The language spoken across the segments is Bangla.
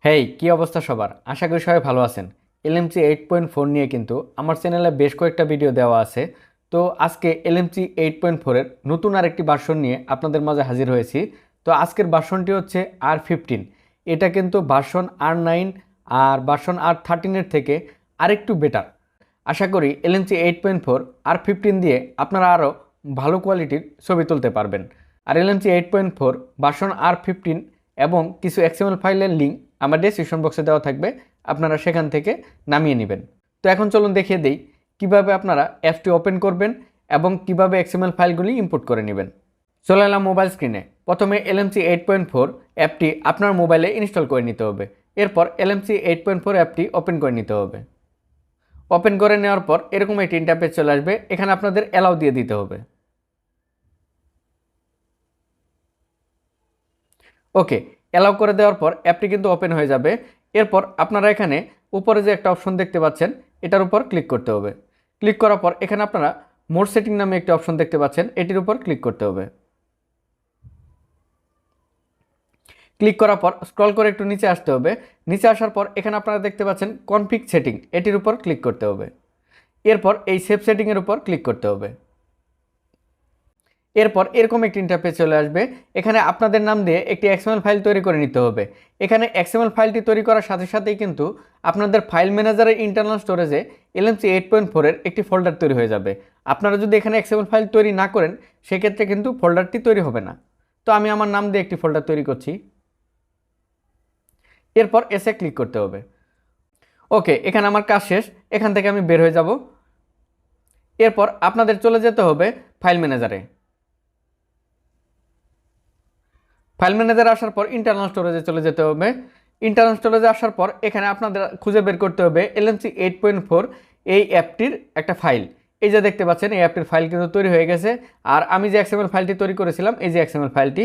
হেই, কি অবস্থা সবার? আশা করি সবাই ভালো আছেন। Lmc 8.4 নিয়ে কিন্তু আমার চ্যানেলে বেশ কয়েকটা ভিডিও দেওয়া আছে। তো আজকে Lmc 8.4 এর নতুন আরেকটি ভার্সন নিয়ে আপনাদের মাঝে হাজির হয়েছি। তো আজকের ভার্সনটি হচ্ছে R15। এটা কিন্তু ভার্সন R9 আর ভার্সন R13 এর থেকে আরেকটু বেটার। আশা করি Lmc 8.4 R15 দিয়ে আপনারা আরও ভালো কোয়ালিটির ছবি তুলতে পারবেন। আর Lmc 8.4 ভার্সন R15 এবং কিছু XML ফাইলের লিঙ্ক আমার ডেসক্রিপশন বক্সে দেওয়া থাকবে, আপনারা সেখান থেকে নামিয়ে নেবেন। তো এখন চলুন দেখিয়ে দেই কিভাবে আপনারা অ্যাপটি ওপেন করবেন এবং কিভাবে XML ফাইলগুলি ইম্পোর্ট করে নেবেন। চলে এলাম মোবাইল স্ক্রিনে। প্রথমে Lmc 8.4 অ্যাপটি আপনার মোবাইলে ইনস্টল করে নিতে হবে। এরপর Lmc 8.4 অ্যাপটি ওপেন করে নিতে হবে। ওপেন করে নেওয়ার পর এরকম একটি ইন্টারফেস চলে আসবে। এখানে আপনাদের অ্যালাউ দিয়ে দিতে হবে। ওকে, অ্যালাউ করে দেওয়ার পর অ্যাপটি কিন্তু ওপেন হয়ে যাবে। এরপর আপনারা এখানে উপরে যে একটা অপশন দেখতে পাচ্ছেন, এটার উপর ক্লিক করতে হবে। ক্লিক করার পর এখানে আপনারা মোড সেটিং নামে একটি অপশন দেখতে পাচ্ছেন, এটির উপর ক্লিক করতে হবে। ক্লিক করার পর স্ক্রল করে একটু নিচে আসতে হবে। নিচে আসার পর এখানে আপনারা দেখতে পাচ্ছেন কনফিগ সেটিং, এটির উপর ক্লিক করতে হবে। এরপর এই সেভ সেটিংয়ের উপর ক্লিক করতে হবে। এরপর এরকম একটি ইন্টারফেস চলে আসবে। এখানে আপনাদের নাম দিয়ে একটি XML ফাইল তৈরি করে নিতে হবে। এখানে XML ফাইলটি তৈরি করার সাথে সাথেই কিন্তু আপনাদের ফাইল ম্যানেজারের ইন্টারনাল স্টোরেজে Lmc 8.4 এর একটি ফোল্ডার তৈরি হয়ে যাবে। আপনারা যদি এখানে XML ফাইল তৈরি না করেন, সেক্ষেত্রে কিন্তু ফোল্ডারটি তৈরি হবে না। তো আমি আমার নাম দিয়ে একটি ফোল্ডার তৈরি করছি। এরপর এসে ক্লিক করতে হবে। ওকে, এখানে আমার কাজ শেষ। এখান থেকে আমি বের হয়ে যাব। এরপর আপনাদের চলে যেতে হবে ফাইল ম্যানেজারে। ফাইল ম্যানেজারে আসার পর ইন্টারনাল স্টোরেজে চলে যেতে হবে। ইন্টারনাল স্টোরেজে আসার পর এখানে আপনাদের খুঁজে বের করতে হবে Lmc 8.4 এই অ্যাপটির একটা ফাইল। এই যে দেখতে পাচ্ছেন, এই অ্যাপটির ফাইল কিন্তু তৈরি হয়ে গেছে। আর আমি যে XML ফাইলটি তৈরি করেছিলাম, এই যে XML ফাইলটি।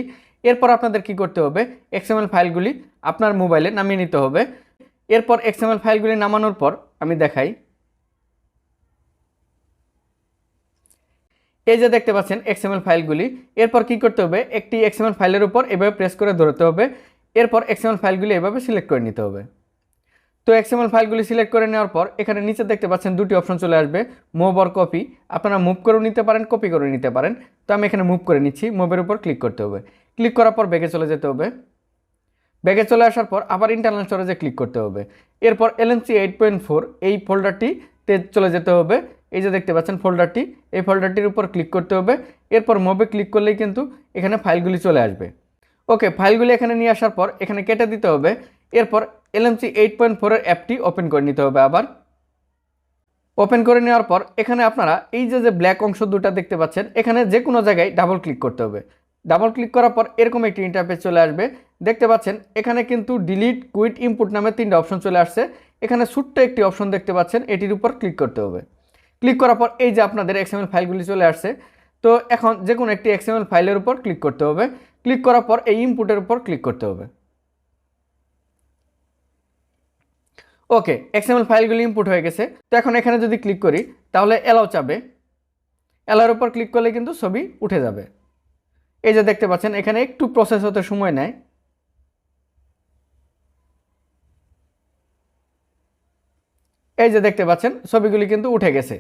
এরপর আপনাদের কি করতে হবে, XML ফাইলগুলি আপনার মোবাইলে নামিয়ে নিতে হবে। এরপর XML ফাইলগুলি নামানোর পর আমি দেখাই। এই যে দেখতে পাচ্ছেন XML ফাইলগুলি। এরপর কি করতে হবে, একটি XML ফাইলের উপর এভাবে প্রেস করে ধরতে হবে। এরপর XML ফাইলগুলি এভাবে সিলেক্ট করে নিতে হবে। তো XML ফাইলগুলি সিলেক্ট করে নেওয়ার পর এখানে নিচে দেখতে পাচ্ছেন দুটি অপশন চলে আসবে, মুভ অর কপি। আপনারা মুভ করে নিতে পারেন, কপি করে নিতে পারেন। তো আমি এখানে মুভ করে নিচ্ছি। মুভের উপর ক্লিক করতে হবে। ক্লিক করার পর ব্যাগে চলে যেতে হবে। ব্যাগে চলে আসার পর আবার ইন্টারনাল স্টোরেজে ক্লিক করতে হবে। এরপর Lmc 8.4 এই ফোল্ডারটিতে চলে যেতে হবে। এই যে দেখতে পাচ্ছেন ফোল্ডারটি, এই ফোল্ডারটির উপর ক্লিক করতে হবে। এরপর মুভে ক্লিক করলেই কিন্তু এখানে ফাইলগুলি চলে আসবে। ওকে, ফাইলগুলি এখানে নিয়ে আসার পর এখানে কেটে দিতে হবে। এরপর Lmc 8.4 এর অ্যাপটি ওপেন করে নিতে হবে। আবার ওপেন করে নেওয়ার পর এখানে আপনারা এই যে ব্ল্যাক অংশ দুটো দেখতে পাচ্ছেন, এখানে যে কোনো জায়গায় ডাবল ক্লিক করতে হবে। ডাবল ক্লিক করার পর এরকম একটি ইন্টারফেস চলে আসবে। দেখতে পাচ্ছেন এখানে কিন্তু ডিলিট, কুইট, ইনপুট নামে তিনটা অপশন চলে আসছে। এখানে ছোট্ট একটি অপশন দেখতে পাচ্ছেন, এটির উপর ক্লিক করতে হবে। ক্লিক করার পর এই যে আপনাদের XML ফাইলগুলি চলে আসছে। তো এখন যে কোনো একটি XML ফাইলের উপর ক্লিক করতে হবে। ক্লিক করার পর এই ইনপুটের উপর ক্লিক করতে হবে। ওকে, XML ফাইলগুলি ইনপুট হয়ে গেছে। তো এখন এখানে যদি ক্লিক করি তাহলে অ্যালাউ চাবে। অ্যালাউর উপর ক্লিক করলে কিন্তু ছবি উঠে যাবে। এই যে দেখতে পাচ্ছেন এখানে একটু প্রসেস হতে সময় নেয়। এই যে দেখতে পাচ্ছেন ছবিগুলি কিন্তু উঠে গেছে।